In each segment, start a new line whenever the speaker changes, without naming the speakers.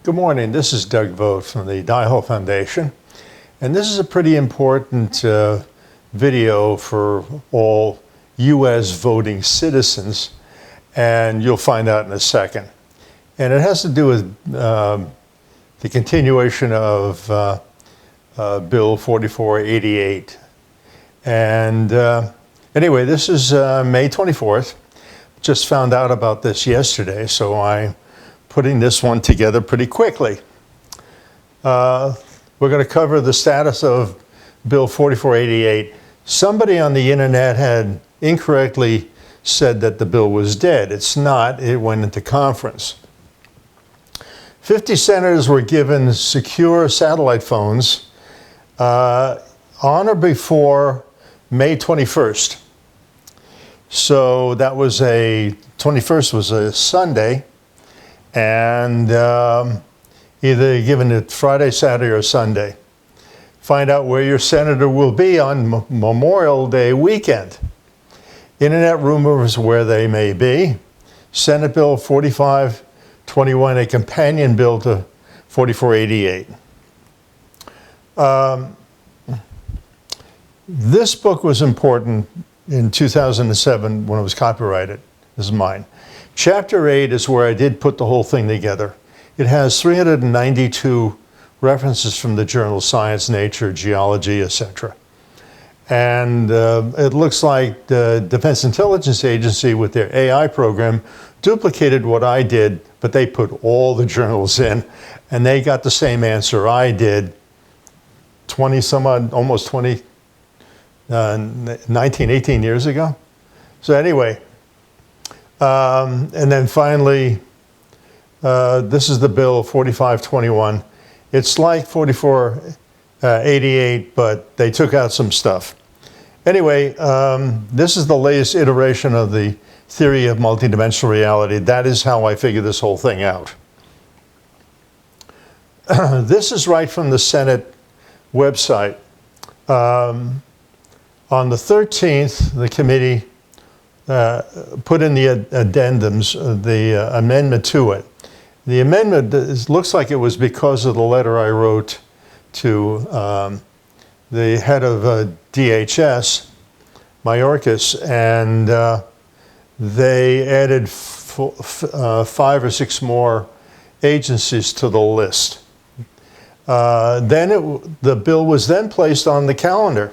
Good morning. This is Doug Vogt from the Daiho Foundation, and this is a pretty important video for all U.S. voting citizens, and you'll find out in a second. And it has to do with the continuation of Bill 4488. And anyway, this is May 24th. Just found out about this yesterday, so I'm putting this one together pretty quickly. We're going to cover the status of Bill 4488. Somebody on the internet had incorrectly said that the bill was dead. It's not. It went into conference. 50 senators were given secure satellite phones on or before May 21st. So that was 21st was a Sunday, and either given it Friday, Saturday, or Sunday. Find out where your senator will be on Memorial Day weekend. Internet rumors where they may be. Senate Bill 4521, a companion bill to 4488. This book was important in 2007 when it was copyrighted. This is mine. Chapter 8 is where I did put the whole thing together. It has 392 references from the journal Science, Nature, Geology, etc. And it looks like the Defense Intelligence Agency with their AI program duplicated what I did, but they put all the journals in, and they got the same answer I did 20 some odd, almost 20, 19, 18 years ago. So anyway, and then finally, this is the bill 4521. It's like 4488, but they took out some stuff. Anyway, this is the latest iteration of the theory of multidimensional reality. That is how I figured this whole thing out. This is right from the Senate website. On the 13th, the committee put in the addendums, the amendment to it. The amendment looks like it was because of the letter I wrote to the head of DHS, Mayorkas, and they added 5 or 6 more agencies to the list. The bill was then placed on the calendar,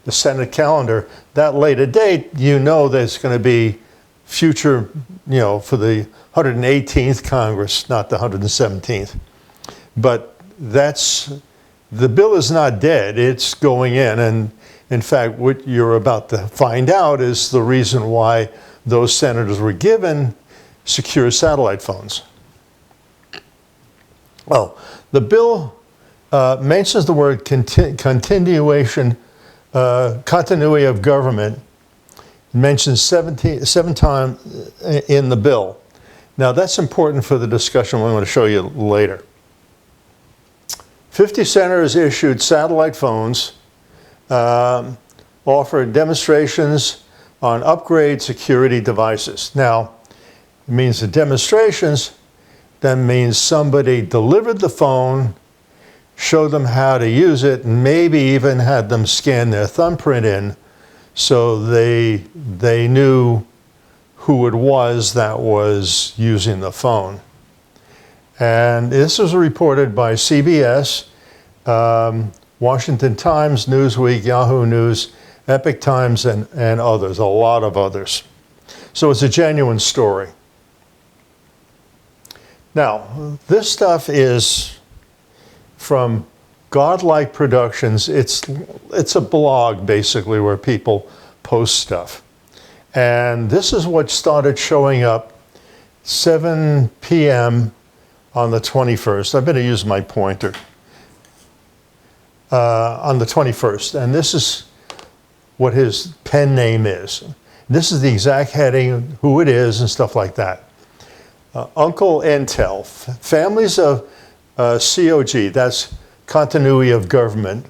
the Senate calendar. That later date, you know there's going to be future, for the 118th Congress, not the 117th. But the bill is not dead, it's going in. And in fact, what you're about to find out is the reason why those senators were given secure satellite phones. Well, the bill mentions the word continuation, continuity of government. It mentions 7 times in the bill. Now that's important for the discussion I'm going to show you later. 50 senators issued satellite phones, offered demonstrations on upgrade security devices. Now, it means the demonstrations, that means somebody delivered the phone, showed them how to use it, and maybe even had them scan their thumbprint in so they knew who it was that was using the phone. And this was reported by CBS, Washington Times, Newsweek, Yahoo News, Epic Times, and others, a lot of others. So it's a genuine story. Now, this stuff is from Godlike Productions. It's a blog, basically, where people post stuff. And this is what started showing up 7 p.m. on the 21st. I better use my pointer. On the 21st. And this is what his pen name is. This is the exact heading, who it is, and stuff like that. Uncle Intel, families of COG, that's continuity of government,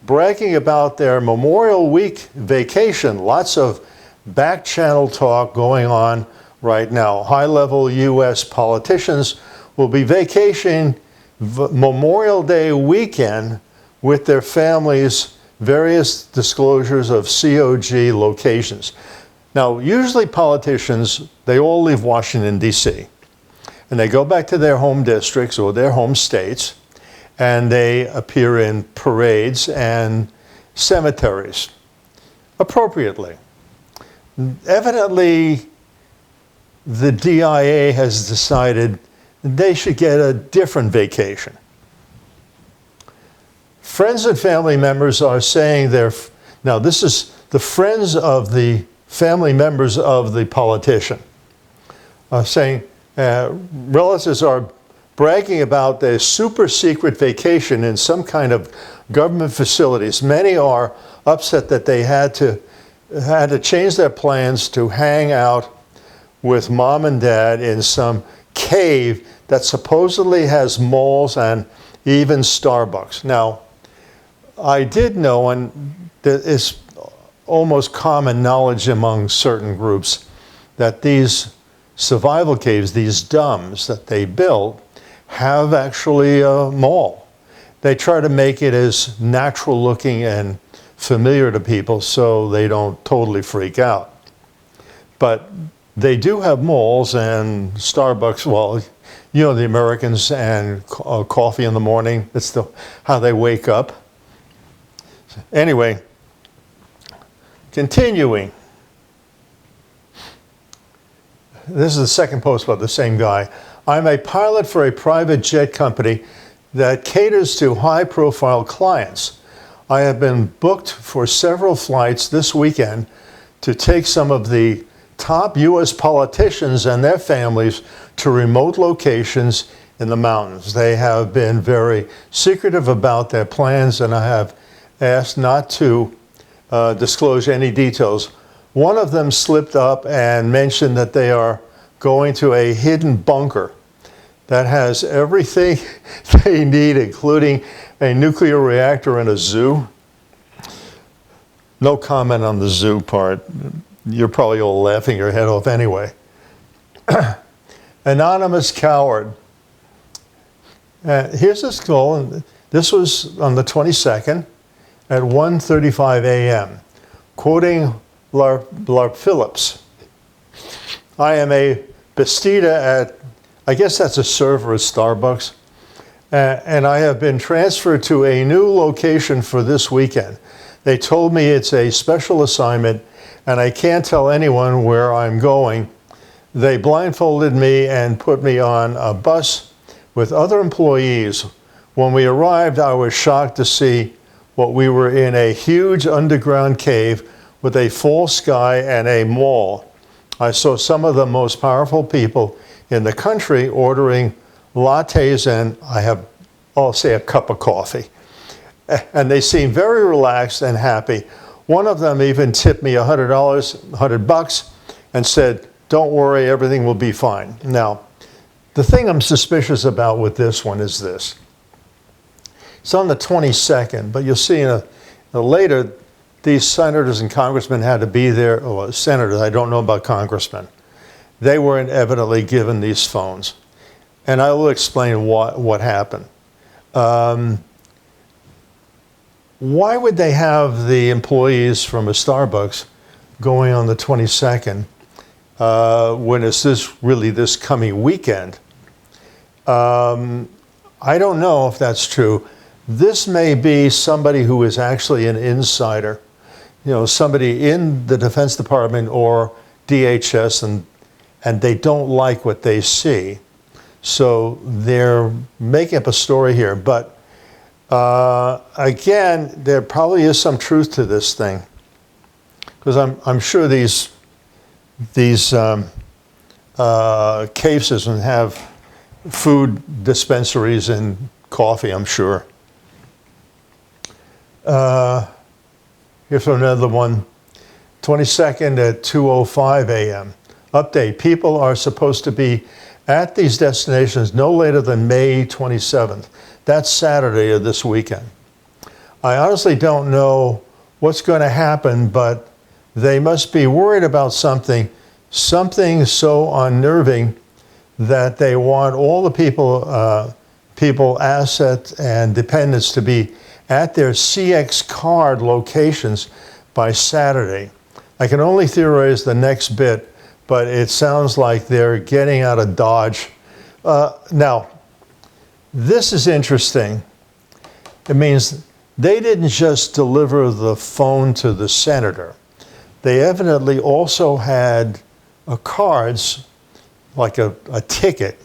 bragging about their Memorial Week vacation. Lots of back channel talk going on right now. High-level U.S. politicians will be vacationing Memorial Day weekend with their families, various disclosures of COG locations. Now, usually politicians, they all leave Washington, D.C., and they go back to their home districts or their home states, and they appear in parades and cemeteries appropriately. Evidently, the DIA has decided they should get a different vacation. Friends and family members are saying now this is the friends of the family members of the politician, saying relatives are bragging about their super secret vacation in some kind of government facilities. Many are upset that they had to change their plans to hang out with mom and dad in some cave that supposedly has malls and even Starbucks. Now, I did know, and it's almost common knowledge among certain groups, that these survival caves, these DUMBS that they built, have actually a mall. They try to make it as natural looking and familiar to people so they don't totally freak out. But they do have malls and Starbucks. Well, you know, the Americans, and coffee in the morning. That's how they wake up. Anyway, continuing. This is the second post about the same guy. I'm a pilot for a private jet company that caters to high-profile clients. I have been booked for several flights this weekend to take some of the top U.S. politicians and their families to remote locations in the mountains. They have been very secretive about their plans, and I have asked not to disclose any details. One of them slipped up and mentioned that they are going to a hidden bunker that has everything they need, including a nuclear reactor and a zoo. No comment on the zoo part. You're probably all laughing your head off anyway. Anonymous coward. Here's this goal. This was on the 22nd at 1:35 a.m. Quoting Lark Phillips. I am a Bastida at, I guess that's a server at Starbucks, and I have been transferred to a new location for this weekend. They told me it's a special assignment and I can't tell anyone where I'm going. They blindfolded me and put me on a bus with other employees. When we arrived, I was shocked to see what we were in a huge underground cave with a full sky and a mall. I saw some of the most powerful people in the country ordering lattes and I'll say a cup of coffee. And they seemed very relaxed and happy. One of them even tipped me $100, and said, "Don't worry, everything will be fine." Now, the thing I'm suspicious about with this one is this. It's on the 22nd, but you'll see later, these senators and congressmen had to be there. Well, senators, I don't know about congressmen. They weren't evidently given these phones. And I will explain what happened. Why would they have the employees from a Starbucks going on the 22nd when it's this coming weekend? I don't know if that's true. This may be somebody who is actually an insider, somebody in the Defense Department or DHS, and they don't like what they see. So they're making up a story here. But again, there probably is some truth to this thing, because I'm sure these cave systems have food dispensaries and coffee, I'm sure. Here's another one. 22nd at 2:05 a.m. Update. People are supposed to be at these destinations no later than May 27th. That's Saturday of this weekend. I honestly don't know what's going to happen, but they must be worried about something so unnerving that they want all the people, assets, and dependents to be at their CX card locations by Saturday. I can only theorize the next bit, but it sounds like they're getting out of Dodge. Now, this is interesting. It means they didn't just deliver the phone to the senator. They evidently also had cards, like a ticket,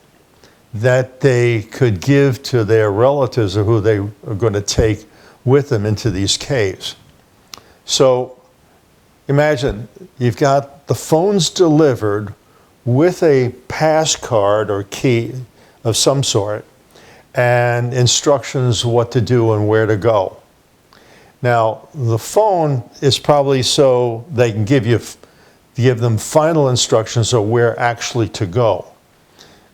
that they could give to their relatives or who they are going to take with them into these caves. So imagine you've got the phones delivered with a pass card or key of some sort and instructions what to do and where to go. Now, the phone is probably so they can give them final instructions of where actually to go.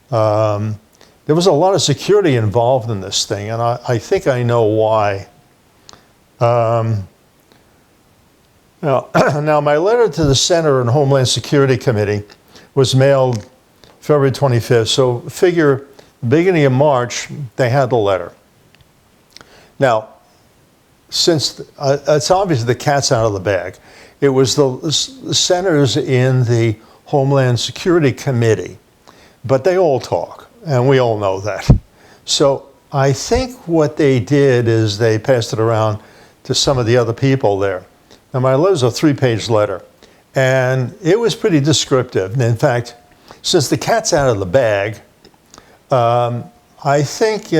There was a lot of security involved in this thing, and I think I know why. Now, my letter to the Senate and Homeland Security Committee was mailed February 25th, so figure beginning of March, they had the letter. Now, since it's obvious the cat's out of the bag, it was the senators in the Homeland Security Committee, but they all talk, and we all know that. So I think what they did is they passed it around to some of the other people there. Now, my letter's a 3-page letter, and it was pretty descriptive. And in fact, since the cat's out of the bag, I think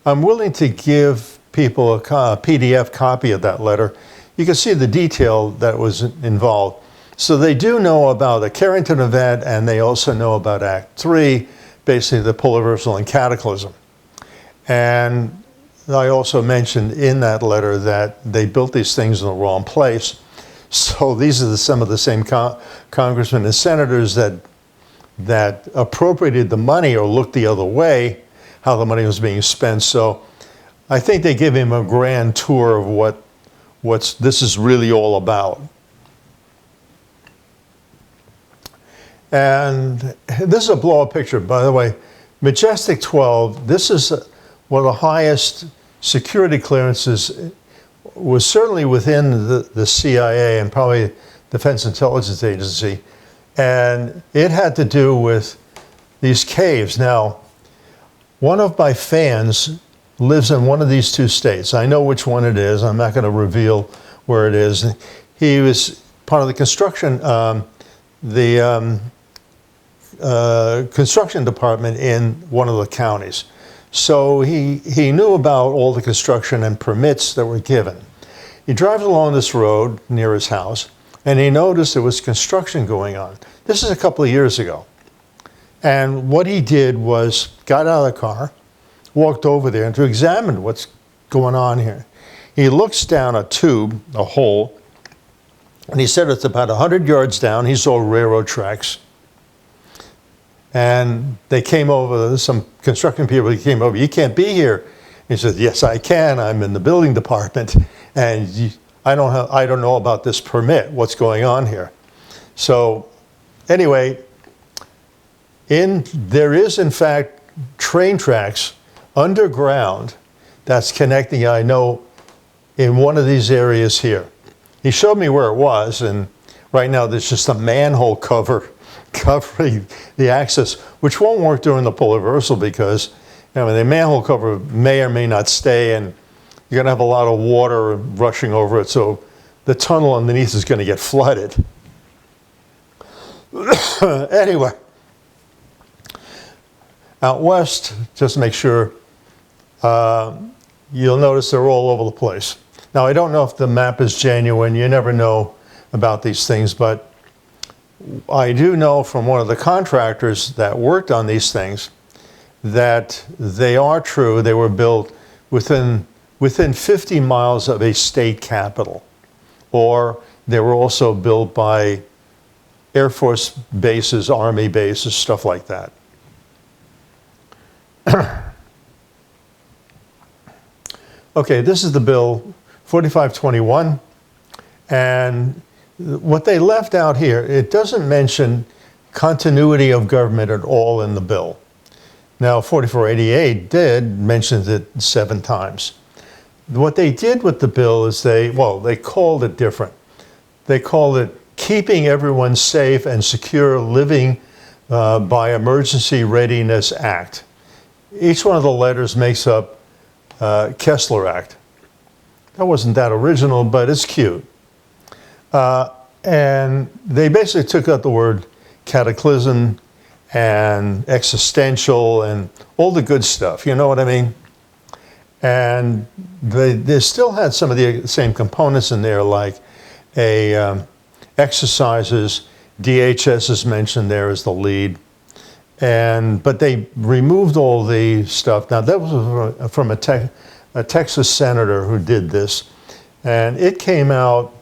I'm willing to give people a PDF copy of that letter. You can see the detail that was involved. So they do know about the Carrington event, and they also know about Act 3, basically the polar reversal and cataclysm. And I also mentioned in that letter that they built these things in the wrong place. So these are some of the same congressmen and senators that appropriated the money or looked the other way, how the money was being spent. So I think they give him a grand tour of what this is really all about. And this is a blow-up picture, by the way. Majestic 12, this is one of the highest security clearances, was certainly within the CIA and probably Defense Intelligence Agency. And it had to do with these caves. Now, one of my fans lives in one of these two states. I know which one it is. I'm not going to reveal where it is. He was part of the construction, construction department in one of the counties. So he knew about all the construction and permits that were given. He drives along this road near his house, and he noticed there was construction going on. This is a couple of years ago. And what he did was got out of the car, walked over there and to examine what's going on here. He looks down a tube, a hole, and he said it's about 100 yards down. He saw railroad tracks. And they came over, some construction people came over, "You can't be here." He said, "Yes, I can. I'm in the building department. And I don't know about this permit. What's going on here?" So anyway, there is in fact train tracks underground that's connecting, I know, in one of these areas here. He showed me where it was, and right now there's just a manhole cover covering the access, which won't work during the polar reversal because the manhole cover may or may not stay, and you're going to have a lot of water rushing over it, so the tunnel underneath is going to get flooded. Anyway, out west, just to make sure, you'll notice they're all over the place. Now, I don't know if the map is genuine. You never know about these things, but I do know from one of the contractors that worked on these things that they are true. They were built within 50 miles of a state capital, or they were also built by Air Force bases, Army bases, stuff like that. Okay, this is the bill 4521, and what they left out here, it doesn't mention continuity of government at all in the bill. Now, 4488 mentions it 7 times. What they did with the bill is they called it different. They called it Keeping Everyone Safe and Secure Living by Emergency Readiness Act. Each one of the letters makes up Kessler Act. That wasn't that original, but it's cute. And they basically took out the word cataclysm and existential and all the good stuff, you know what I mean? And they still had some of the same components in there, like exercises. DHS is mentioned there as the lead. But they removed all the stuff. Now, that was from a Texas senator who did this. And it came out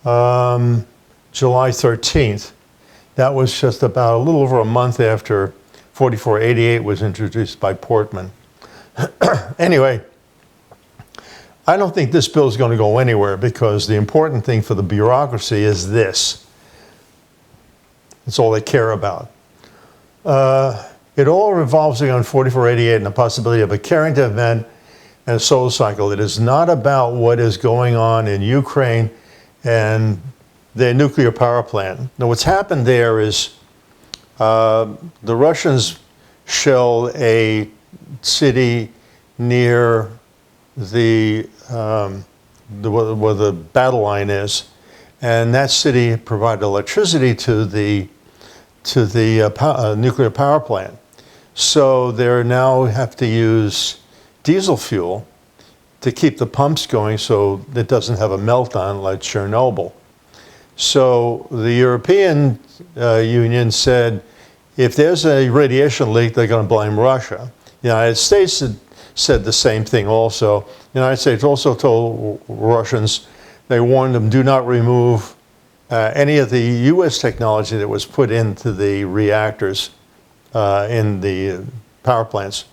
July 13th. That was just about a little over a month after 4488 was introduced by Portman. Anyway, I don't think this bill is going to go anywhere because the important thing for the bureaucracy is this. That's all they care about. It all revolves around 4488 and the possibility of a Carrington event and a solar cycle. It is not about what is going on in Ukraine and their nuclear power plant. Now, what's happened there is the Russians shelled a city near where the battle line is, and that city provided electricity to the nuclear power plant. So they now have to use diesel fuel to keep the pumps going so it doesn't have a meltdown like Chernobyl. So the European Union said, if there's a radiation leak, they're going to blame Russia. The United States had said the same thing also. The United States also told Russians, they warned them, do not remove any of the U.S. technology that was put into the reactors in the power plants.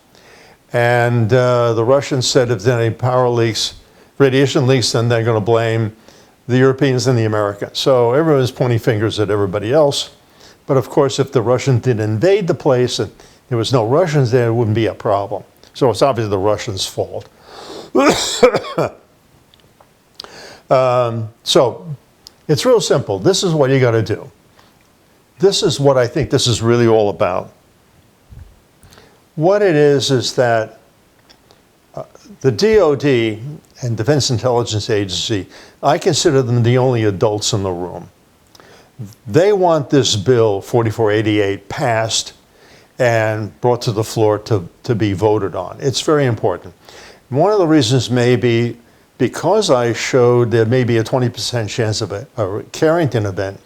And the Russians said if there's any power leaks, radiation leaks, then they're going to blame the Europeans and the Americans. So everyone's pointing fingers at everybody else. But of course, if the Russians did invade the place and there was no Russians there, it wouldn't be a problem. So it's obviously the Russians' fault. So it's real simple. This is what you got to do. This is what I think this is really all about. What it is that the DOD and Defense Intelligence Agency, I consider them the only adults in the room. They want this bill, 4488, passed and brought to the floor to be voted on. It's very important. One of the reasons may be because I showed there may be a 20% chance of a Carrington event,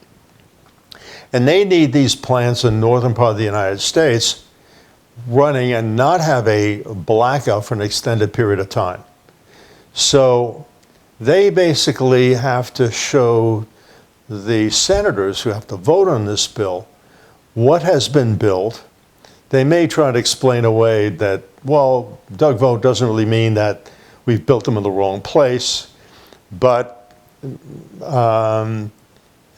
and they need these plants in the northern part of the United States running and not have a blackout for an extended period of time. So they basically have to show the senators who have to vote on this bill what has been built. They may try to explain away that, well, Doug vote doesn't really mean that we've built them in the wrong place, but, and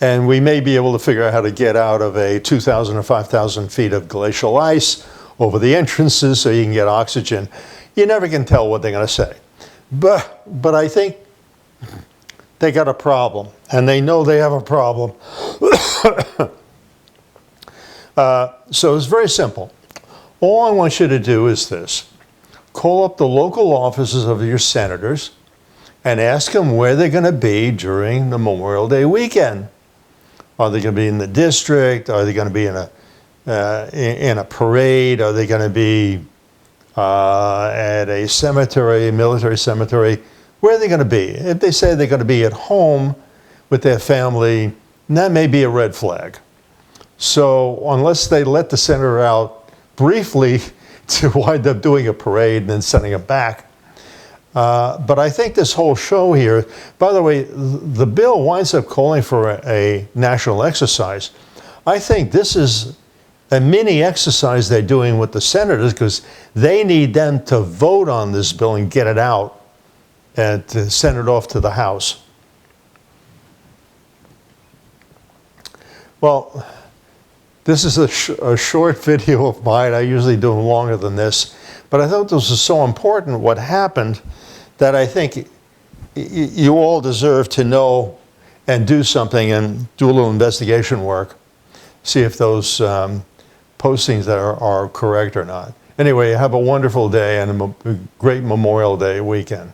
we may be able to figure out how to get out of a 2,000 or 5,000 feet of glacial ice over the entrances so you can get oxygen. You never can tell what they're going to say. But I think they got a problem, and they know they have a problem. So it's very simple. All I want you to do is this. Call up the local offices of your senators and ask them where they're going to be during the Memorial Day weekend. Are they going to be in the district? Are they going to be in a parade? Are they going to be at a cemetery, a military cemetery? Where are they going to be? If they say they're going to be at home with their family, that may be a red flag. So unless they let the senator out briefly to wind up doing a parade and then sending him back. But I think this whole show here, by the way, the bill winds up calling for a national exercise. I think this is a mini exercise they're doing with the senators because they need them to vote on this bill and get it out and to send it off to the House. Well, This is a short video of mine. I usually do them longer than this. But I thought this was so important, what happened, that I think you all deserve to know and do something and do a little investigation work. See if those postings are correct or not. Anyway, have a wonderful day and a great Memorial Day weekend.